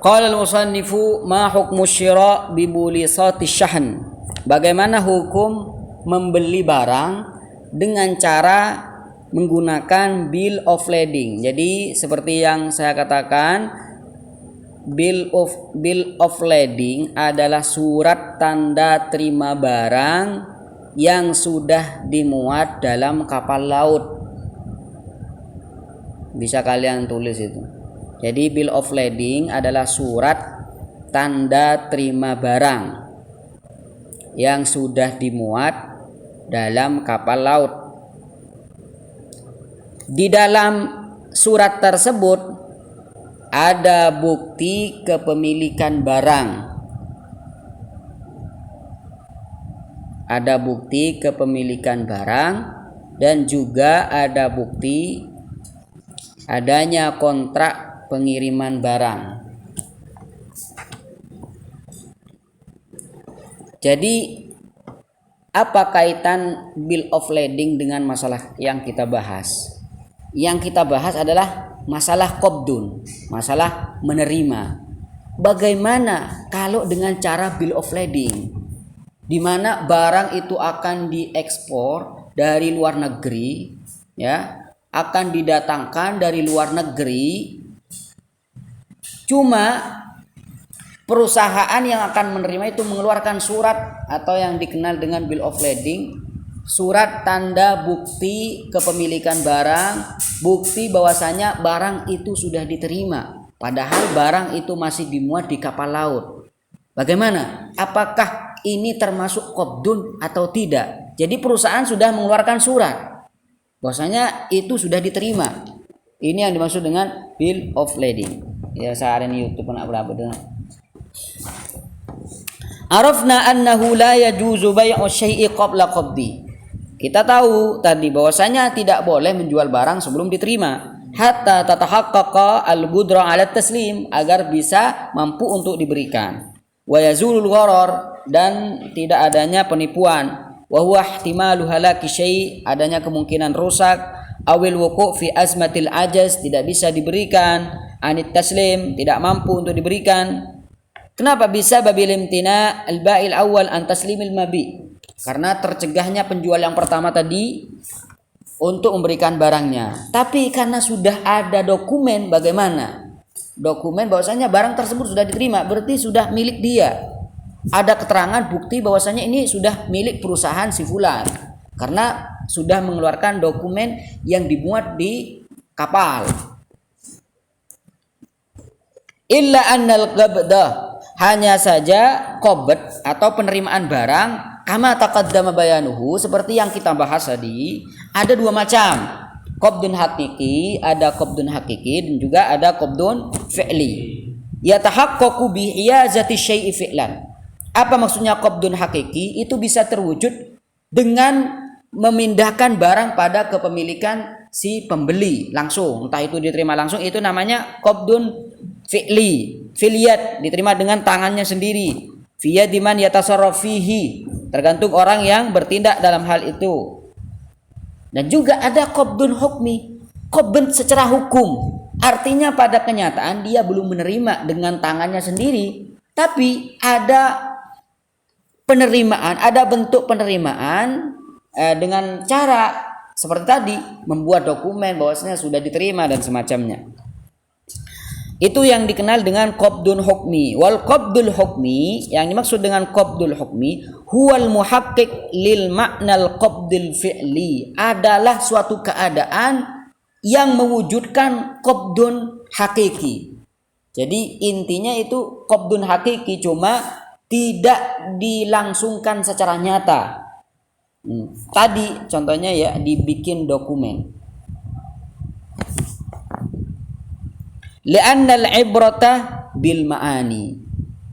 Qala al-musannifu ma hukmu syira' bi bulisati syahn. Bagaimana hukum membeli barang dengan cara menggunakan bill of lading. Jadi seperti yang saya katakan, bill of lading adalah surat tanda terima barang yang sudah dimuat dalam kapal laut. Bisa kalian tulis itu. Jadi bill of lading adalah surat tanda terima barang yang sudah dimuat dalam kapal laut. Di dalam surat tersebut ada bukti kepemilikan barang. Ada bukti kepemilikan barang dan juga ada bukti adanya kontrak pengiriman barang. Jadi apa kaitan bill of lading dengan masalah yang kita bahas? Yang kita bahas adalah masalah qabdun, masalah menerima. Bagaimana kalau dengan cara bill of lading, di mana barang itu akan diekspor dari luar negeri, ya, akan didatangkan dari luar negeri. Cuma perusahaan yang akan menerima itu mengeluarkan surat atau yang dikenal dengan bill of lading, surat tanda bukti kepemilikan barang, bukti bahwasanya barang itu sudah diterima, padahal barang itu masih dimuat di kapal laut. Bagaimana? Apakah ini termasuk qabdun atau tidak? Jadi perusahaan sudah mengeluarkan surat bahwasanya itu sudah diterima. Ini yang dimaksud dengan bill of lading. Ya, saya ada di YouTube nak berapa dah. Arafna annahu la yajuzu bai'u syai'i qabla qabdi. Kita tahu tadi bahwasanya tidak boleh menjual barang sebelum diterima, hatta tatahaqqaqa al-qudra 'ala taslim, agar bisa mampu untuk diberikan. Wa yazulul gharar, dan tidak adanya penipuan. Wa huwa ihtimalu halaki syai', adanya kemungkinan rusak, awil wuqu' fi azmatil ajaz, tidak bisa diberikan, anit taslim, tidak mampu untuk diberikan. Kenapa bisa babil imtina al-ba'il awal an taslimil mabi? Karena tercegahnya penjual yang pertama tadi untuk memberikan barangnya. Tapi karena sudah ada dokumen, bagaimana? Dokumen bahwasanya barang tersebut sudah diterima, berarti sudah milik dia. Ada keterangan bukti bahwasanya ini sudah milik perusahaan si fulan, karena sudah mengeluarkan dokumen yang dimuat di kapal. Illa annal qabdah, hanya saja qabd atau penerimaan barang, kama taqaddama bayanuhu, seperti yang kita bahas tadi, ada dua macam. Qabdun hakiki, ada qabdun hakiki, dan juga ada qabdun fi'li. Yatahaqqaqu bi iyazati syai'i fi'lan. Apa maksudnya qabdun hakiki? Itu bisa terwujud dengan memindahkan barang pada kepemilikan si pembeli langsung, entah itu diterima langsung, itu namanya qabdun fi'li, filiyat, diterima dengan tangannya sendiri. Fiyadi man yatasarraf fihi, tergantung orang yang bertindak dalam hal itu. Dan juga ada qabdun hukmi, qabdun secara hukum, artinya pada kenyataan dia belum menerima dengan tangannya sendiri, tapi ada penerimaan, ada bentuk penerimaan dengan cara seperti tadi, membuat dokumen bahwasanya sudah diterima dan semacamnya. Itu yang dikenal dengan qabdun hukmi. Wal qabdul hukmi, yang dimaksud dengan qabdul hukmi, huwal muhaqqiq lil ma'nal qabdul fi'li, adalah suatu keadaan yang mewujudkan qabdun hakiki. Jadi intinya itu qabdun hakiki, cuma tidak dilangsungkan secara nyata. Tadi contohnya ya, dibikin dokumen. Li'annal ibrata bil ma'ani,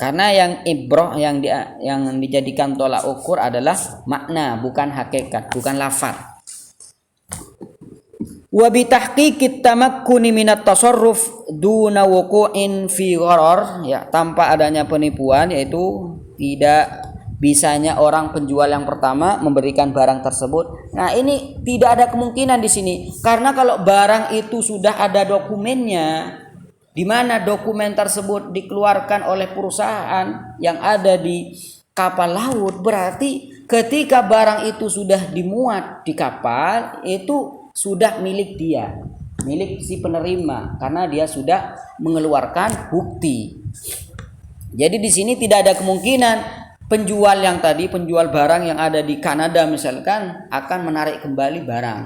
karena yang ibrah, yang dijadikan tolak ukur adalah makna, bukan hakikat, bukan lafaz. Wa bi tahqiqit tamakkuni minat tasarruf duna wuqu'in fi gharar, ya, tanpa adanya penipuan, yaitu tidak bisanya orang penjual yang pertama memberikan barang tersebut. Nah, ini tidak ada kemungkinan di sini, karena kalau barang itu sudah ada dokumennya, di mana dokumen tersebut dikeluarkan oleh perusahaan yang ada di kapal laut, berarti ketika barang itu sudah dimuat di kapal itu sudah milik dia, milik si penerima, karena dia sudah mengeluarkan bukti. Jadi di sini tidak ada kemungkinan penjual yang tadi, penjual barang yang ada di Kanada misalkan, akan menarik kembali barang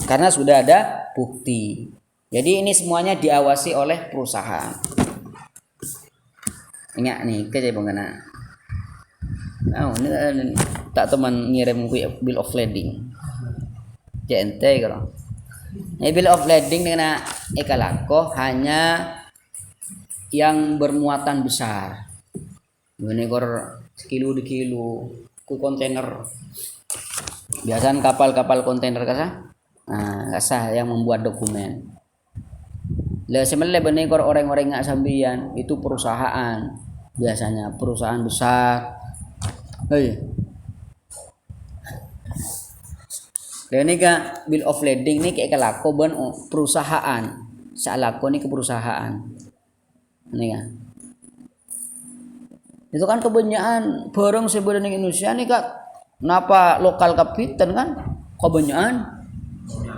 karena sudah ada bukti. Jadi ini semuanya diawasi oleh perusahaan. Ingat nih, kerja bagaimana? Oh, ini tak teman ngirim bill of lading. JNT kalau. Ini bill of lading dengan ekalako hanya yang bermuatan besar. Ini kor sekilo di kilo, ku kontainer. Biasanya kapal-kapal kontainer kasah. Nah, kasah yang membuat dokumen. Lah sebenarnya bener orang-orang nggak sambian itu perusahaan, biasanya perusahaan besar. Hei. Dan ini kan bill of lading ini kayak kelako ben perusahaan, salako ini ke perusahaan. Ini kan. Itu kan kebanyakan barang sebenarnya Indonesia nih kak, kenapa lokal kapitan kan kebanyakan?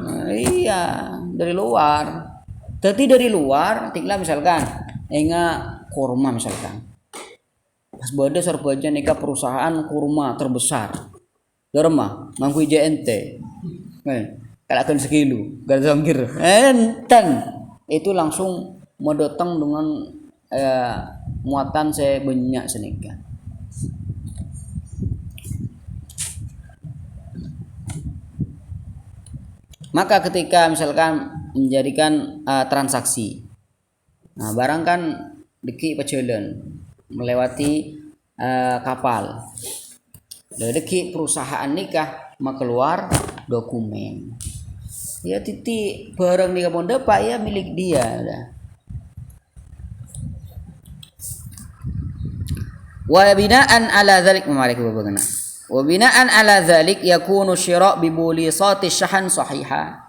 Nah, iya dari luar. Tapi dari luar, tiklah misalkan, enggak kurma misalkan. Pas bada sarbaja nikah perusahaan kurma terbesar. Dorma, mangkui JNT. Kalakan sekilo, gak sangkir. Enten. Itu langsung mau datang dengan muatan saya banyak senikah. Maka ketika misalkan menjadikan transaksi, nah barang kan deki pejalan melewati kapal, deki perusahaan nikah keluar dokumen, ya titik barang nikah bonda pak ya milik dia. Wa binaan ala dzalik memarik bagaimana? Wa binaan ala dzalik yakunu syira' bi bulisati syahan sahiha.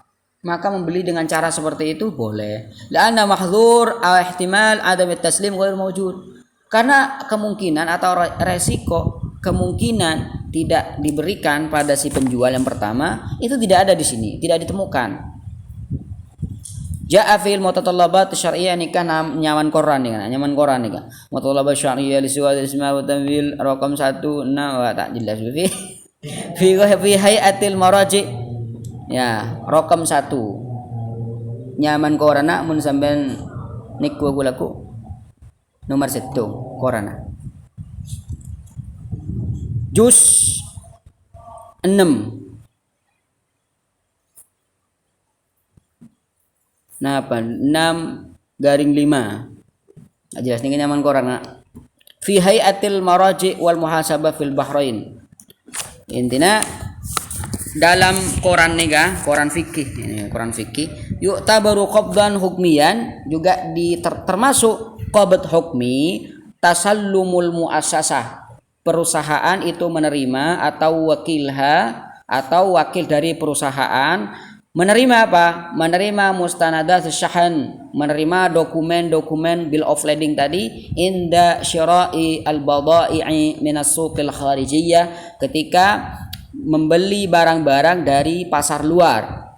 Maka membeli dengan cara seperti itu boleh. La'anna mahdzur aw ihtimal adam at-taslim ghair mawjud. Karena kemungkinan atau resiko kemungkinan tidak diberikan pada si penjual yang pertama itu tidak ada di sini, tidak ditemukan. Ja'a fil mutatallabat syar'iyyah nikah nyaman Quran nih kan, nyaman Quran nih kan. Mutatallabat syar'iyyah li suwal isma wa tanwil raqam 1 wa tak jelas fi hayatil maraji. Ya, raqam 1. Nyaman Quran mun sampean niku gulaku nomor 1 Quran. Juz 6. Nah, apa? 6/5. Jelas ini nyaman Quran. Fi hayatil maraji wal muhasabah fil bahrain. Intinya dalam Quran nih kan, Quran fikih, ini Quran fikih. Yuk tabaru qabdan hukmiyan juga termasuk qabd hukmi tasallumul muassasah. Perusahaan itu menerima atau wakil dari perusahaan menerima apa? Menerima mustanadat syahan, menerima dokumen-dokumen bill of lading tadi inda syira'i al-bada'i minas suqil kharijiyah, ketika membeli barang-barang dari pasar luar.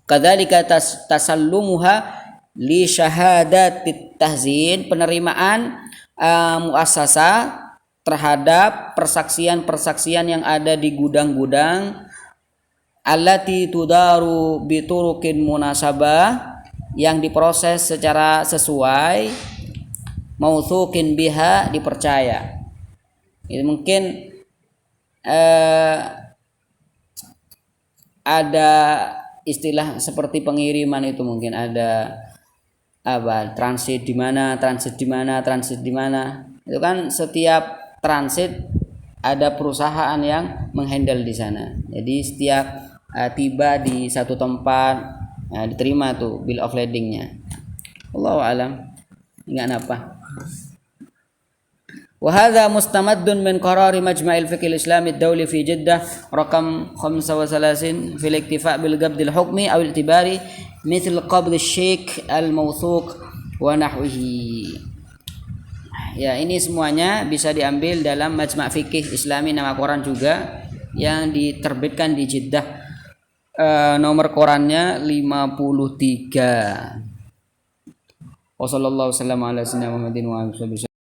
Kadzalika tasallumuha li syahadatit tahzin, penerimaan muassasah terhadap persaksian-persaksian yang ada di gudang-gudang allati tudaru biturukin munasabah, yang diproses secara sesuai, mauthuqin biha, dipercaya. Itu mungkin ada istilah seperti pengiriman itu, mungkin ada apa transit di mana, itu kan setiap transit ada perusahaan yang menghandle di sana. Jadi setiap tiba di satu tempat diterima tuh bill of ladingnya. Allahu alam. Ingat apa? وهذا مستمد من قرار مجمع الفقه الإسلامي الدولي في جدة رقم 35 في الاكتفاء بالقبض الحكمي أو الاعتباري مثل قبض الشيك الموثوق ونحوه. Ya, ini semuanya bisa diambil dalam Majma' Fikih Islami, nama koran juga yang diterbitkan di Jeddah. Nomor korannya 53. Wassallallahu wasallam ala sayyidina Muhammadin wa alihi wasallam.